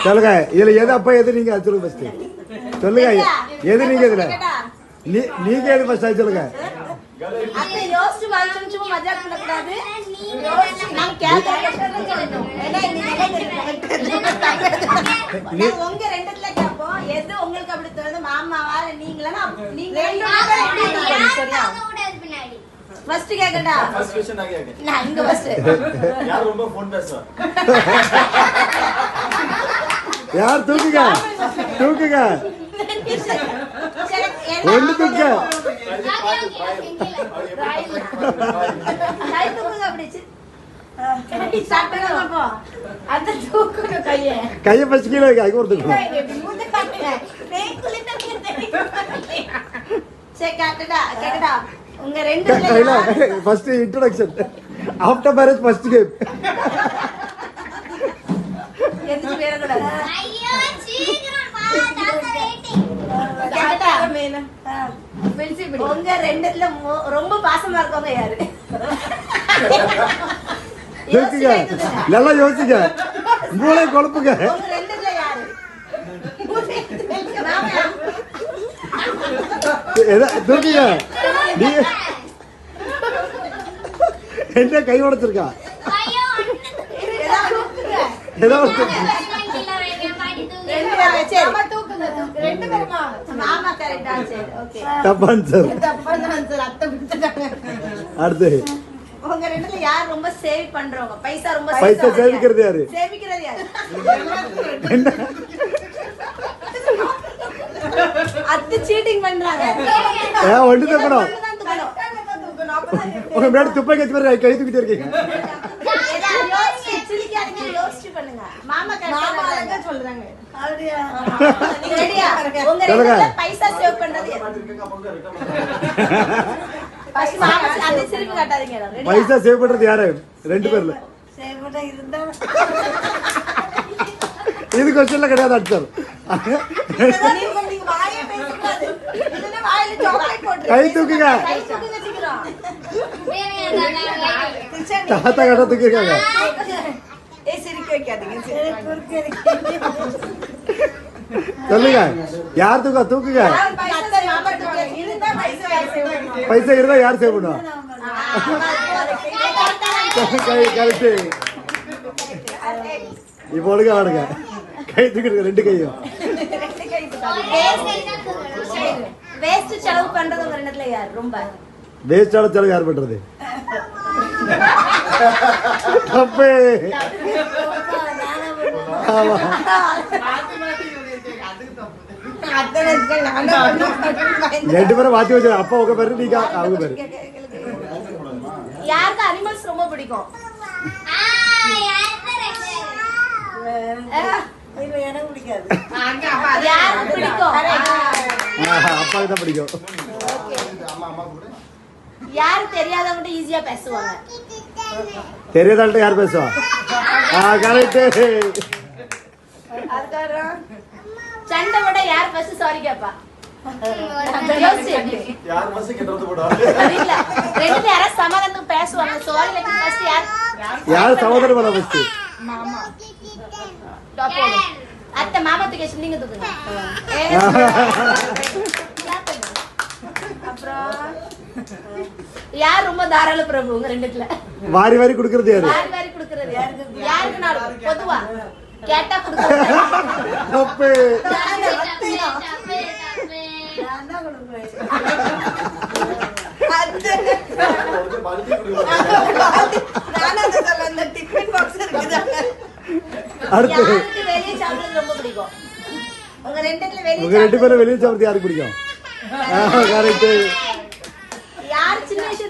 சொல்லுங்க இதுல எது அப்ப எது நீங்க சொல்லுங்க ஃபர்ஸ்ட் சொல்லுங்க எது நீங்க இதுல நீங்க எது ஃபர்ஸ்ட் சொல்லுங்க அத்தை யோசிச்சு வாங்கிட்டு சும்மா மஜாக் பண்ண கூடாது நான் கேட்கறேன்னு சொல்லணும் ஏன்னா நீங்க உங்க ரெண்டுல கேப்போம் எது உங்களுக்கு அப்படி தோணுது மாமாவா நீங்களா நீங்க சரியா ஃபர்ஸ்ட் கேக்கடா ஃபர்ஸ்ட் क्वेश्चन நான் கேக்குறேன் நான் இங்க ஃபர்ஸ்ட் யார் ரொம்ப ஃபோன் பேசுவா யார் தூக்குங்க தூக்குங்க ஒண்ணு தூக்க கை தூக்குங்க அப்படி சாப்பிடுங்க போ அந்த தூக்குங்க கையை கையை ஃபர்ஸ்ட் கீழ வைங்க அதுக்கு ஒரு தூக்கு முன்ன காட்டுங்க பேக்குல சே கேக்கடா உங்க ரெண்டு கையில first introduction after marriage first game எதுக்கு வேற கூடாது ஐயோ சீக்கிரம் வா டாக்டர் வெயிட்டிங் கேட்டா உங்க ரெண்டுல ரொம்ப பாசமா இருக்கவங்க யாரு யோசிங்க நல்லா யோசிங்க மூளை குழப்புங்க உங்க ரெண்டுல யாரு தூக்குங்க நீ என்ன கை உடைச்சிருக்கா ஐயோ ஏதோ தப்பான் சார் அடுத்து உங்க ரெண்டுல யார் ரொம்ப சேவ் பண்றவங்க பைசா ரொம்ப பைசா சேவிக்கிறது யாரு சேவிக்கிறது யாரு அத்து சீட்டிங் பண்றாங்க ஒன்று தப்பணும் உங்க முன்னாடி துப்பாக்கி வச்சு மாதிரி கை தூக்கிட்டு இருக்கீங்க யோசிச்சு பண்ணுங்க மாமா சொல்றாங்க பைசா சேவ் பண்றது பைசா சேவ் பண்றது யாரு ரெண்டு பேர்ல இது கொஸ்டின்ல கிடையாது ஆன்சர் கை தூக்குங்க தாத்தா கட்ட தூக்கிருக்காங்க சொல்லுங்க யார் தூக்கா தூக்குங்க பைசா இருந்தா யார் சேவ் பண்ணுவா கை கழிச்சு இப்ப ஒழுங்கா வாடுங்க கை தூக்கிடுங்க ரெண்டு கையும் வேஸ்ட் செலவு பண்றது உங்க ரெண்டுல யார் ரொம்ப வேஸ்டான செலவு யார் பண்றது தப்பு ஆமா ரெண்டு பேரும் மாத்தி வச்சு அப்பா உங்க பேரு நீங்க அவங்க பேரு யாருக்கு அனிமல்ஸ் ரொம்ப பிடிக்கும் யாருக்கு பிடிக்கும் அப்பாவுக்கு தான் பிடிக்கும் யாரு தெரியாதவங்க ஈஸியா பேசுவாங்க தெரியாதாள்கிட்ட யார் பேசுவா கரெக்ட் சண்டை விட யார் ஃபர்ஸ்ட் சாரி கேப்பா யார் பஸ் கேட்டறது போடா இல்ல ரெண்டு யாரா சமாதானத்துக்கு பேசுவாங்க சாரி லைக் ஃபர்ஸ்ட் யார் சகோதரர் பண்ண ஃபர்ஸ்ட் மாமா டாப் அத்தை மாமா தூக்கி நீங்க தூக்குங்க அப்புறம் யார் ரொம்ப தாராள பிரபு உங்க ரெண்டுல வாரி வாரி குடுக்குறது யாரு வாரி வாரி குடுக்குறது யாருக்கு நான் பொதுவா கேட்டா குடுக்குறது தப்பு அடுத்து வெளியே சாப்பிடுறது ரொம்ப பிடிக்கும் உங்க ரெண்டு பேரும் வெளியே சாப்பிடுறது யாருக்கு பிடிக்கும் கரெக்ட் யார் சின்ன விஷயத்துல